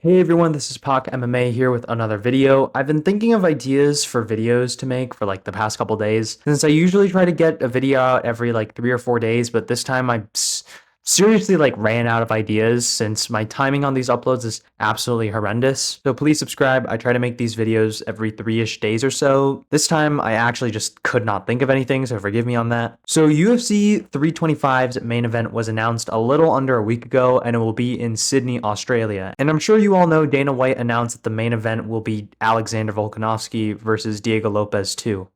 Hey everyone, this is Pak MMA here with another video. I've been thinking of ideas for videos to make for like the past couple days, since I usually try to get a video out every like 3 or 4 days, but this time seriously like ran out of ideas since my timing on these uploads is absolutely horrendous. So please subscribe. I try to make these videos every 3-ish days or so. This time I actually just could not think of anything, so forgive me on that. So UFC 325's main event was announced a little under a week ago, and it will be in Sydney, Australia. And I'm sure you all know Dana White announced that the main event will be Alexander Volkanovski versus Diego Lopes too.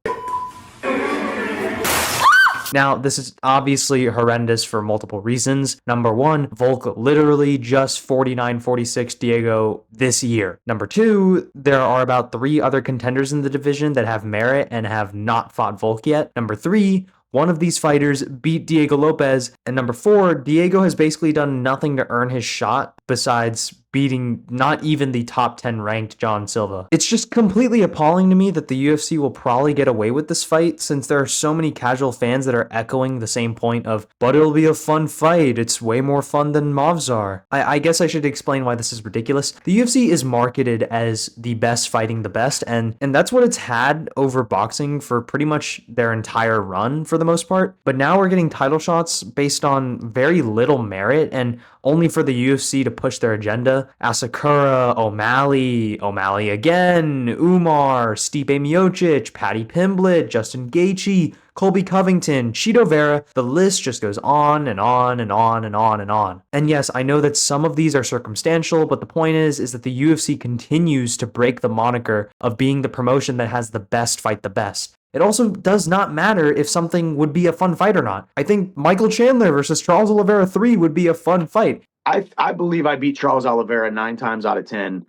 Now, this is obviously horrendous for multiple reasons. Number one, Volk literally just 49-46 Diego this year. Number two, there are about 3 other contenders in the division that have merit and have not fought Volk yet. Number three, one of these fighters beat Diego Lopes. And number four, Diego has basically done nothing to earn his shot besides beating not even the top 10 ranked John Silva. It's just completely appalling to me that the UFC will probably get away with this fight, since there are so many casual fans that are echoing the same point of, but it'll be a fun fight, it's way more fun than Mavzar. I guess I should explain why this is ridiculous. The UFC is marketed as the best fighting the best, and that's what it's had over boxing for pretty much their entire run for the most part. But now we're getting title shots based on very little merit and only for the UFC to push their agenda. Asakura, O'Malley again, Umar, Stipe Miocic, Paddy Pimblett, Justin Gaethje, Colby Covington, Chito Vera, the list just goes on and on and on and on and on. And yes, I know that some of these are circumstantial, but the point is that the UFC continues to break the moniker of being the promotion that has the best fight the best. It also does not matter if something would be a fun fight or not. I think Michael Chandler versus Charles Oliveira 3 would be a fun fight. I believe I beat Charles Oliveira 9 times out of 10.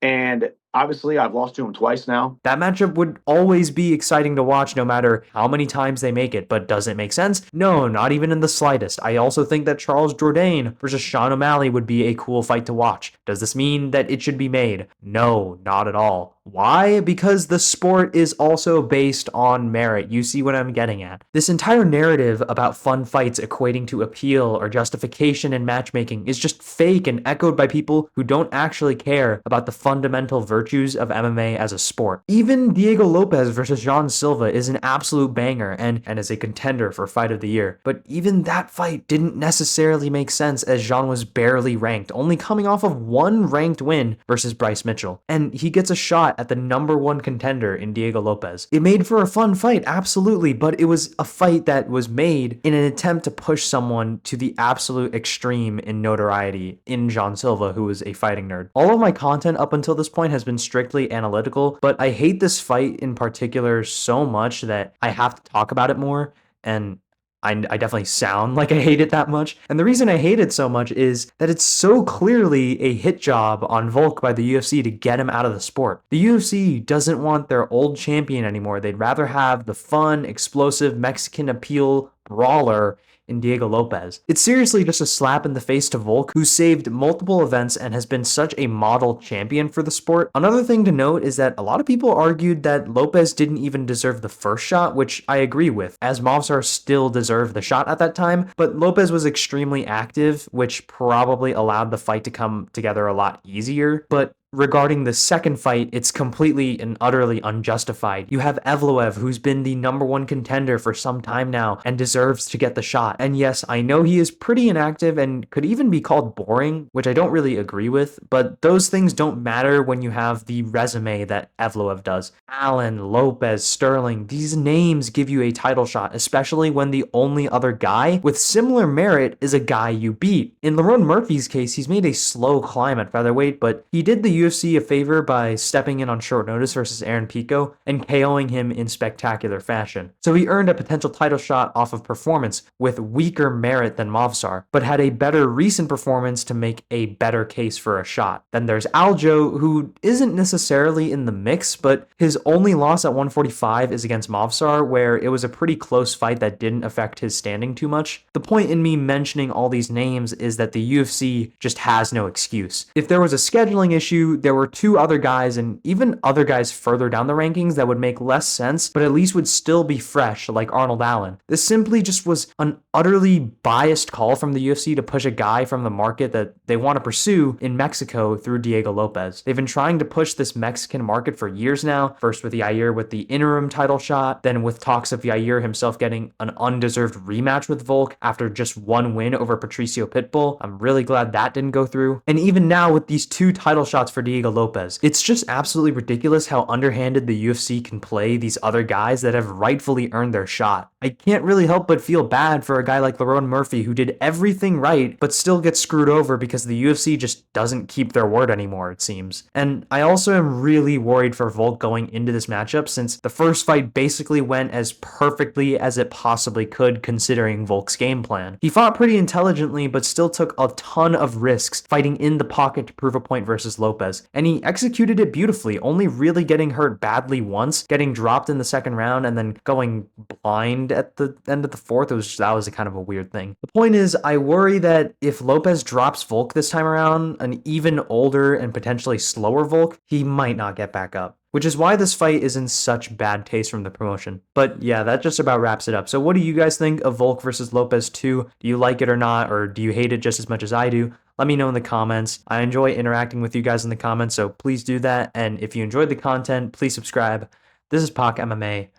And obviously I've lost to him twice now. That matchup would always be exciting to watch no matter how many times they make it, but does it make sense? No, not even in the slightest. I also think that Charles Jourdain versus Sean O'Malley would be a cool fight to watch. Does this mean that it should be made? No, not at all. Why? Because the sport is also based on merit. You see what I'm getting at. This entire narrative about fun fights equating to appeal or justification in matchmaking is just fake and echoed by people who don't actually care about the fundamental virtues of MMA as a sport. Even Diego Lopes versus John Silva is an absolute banger and is a contender for fight of the year. But even that fight didn't necessarily make sense, as Jean was barely ranked, only coming off of one ranked win versus Bryce Mitchell. And he gets a shot at the #1 contender in Diego Lopes. It made for a fun fight, absolutely, but it was a fight that was made in an attempt to push someone to the absolute extreme in notoriety in John Silva, who is a fighting nerd. All of my content up until this point has been strictly analytical, but I hate this fight in particular so much that I have to talk about it more, and I definitely sound like I hate it that much. And the reason I hate it so much is that it's so clearly a hit job on Volk by the UFC to get him out of the sport. The UFC doesn't want their old champion anymore. They'd rather have the fun, explosive Mexican appeal brawler in Diego Lopes. It's seriously just a slap in the face to Volk, who saved multiple events and has been such a model champion for the sport. Another thing to note is that a lot of people argued that Lopes didn't even deserve the first shot, which I agree with, as Mavzar still deserved the shot at that time, but Lopes was extremely active, which probably allowed the fight to come together a lot easier. But regarding the second fight, it's completely and utterly unjustified. You have Evloev, who's been the #1 contender for some time now and deserves to get the shot. And yes, I know he is pretty inactive and could even be called boring, which I don't really agree with, but those things don't matter when you have the resume that Evloev does. Allen, Lopes, Sterling, these names give you a title shot, especially when the only other guy with similar merit is a guy you beat. In Lerone Murphy's case, he's made a slow climb at featherweight, but he did the UFC a favor by stepping in on short notice versus Aaron Pico and KOing him in spectacular fashion. So he earned a potential title shot off of performance with weaker merit than Mavzar, but had a better recent performance to make a better case for a shot. Then there's Aljo, who isn't necessarily in the mix, but his only loss at 145 is against Mavzar, where it was a pretty close fight that didn't affect his standing too much. The point in me mentioning all these names is that the UFC just has no excuse. If there was a scheduling issue, there were two other guys and even other guys further down the rankings that would make less sense, but at least would still be fresh, like Arnold Allen. This simply just was an utterly biased call from the UFC to push a guy from the market that they want to pursue in Mexico through Diego Lopes. They've been trying to push this Mexican market for years now, first with Yair with the interim title shot, then with talks of Yair himself getting an undeserved rematch with Volk after just one win over Patricio Pitbull. I'm really glad that didn't go through. And even now with these two title shots for Diego Lopes, it's just absolutely ridiculous how underhanded the UFC can play these other guys that have rightfully earned their shot. I can't really help but feel bad for a guy like Lerone Murphy who did everything right but still gets screwed over because the UFC just doesn't keep their word anymore, it seems. And I also am really worried for Volk going into this matchup since the first fight basically went as perfectly as it possibly could considering Volk's game plan. He fought pretty intelligently but still took a ton of risks fighting in the pocket to prove a point versus Lopes, and he executed it beautifully, only really getting hurt badly once, getting dropped in the second round and then going blind at the end of the fourth. That was a kind of a weird thing. The point is, I worry that if Lopes drops Volk this time around, an even older and potentially slower Volk, he might not get back up. Which is why this fight is in such bad taste from the promotion. But yeah, that just about wraps it up. So what do you guys think of Volk versus Lopes 2? Do you like it or not? Or do you hate it just as much as I do? Let me know in the comments. I enjoy interacting with you guys in the comments, so please do that. And if you enjoyed the content, please subscribe. This is Pac MMA.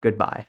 Goodbye.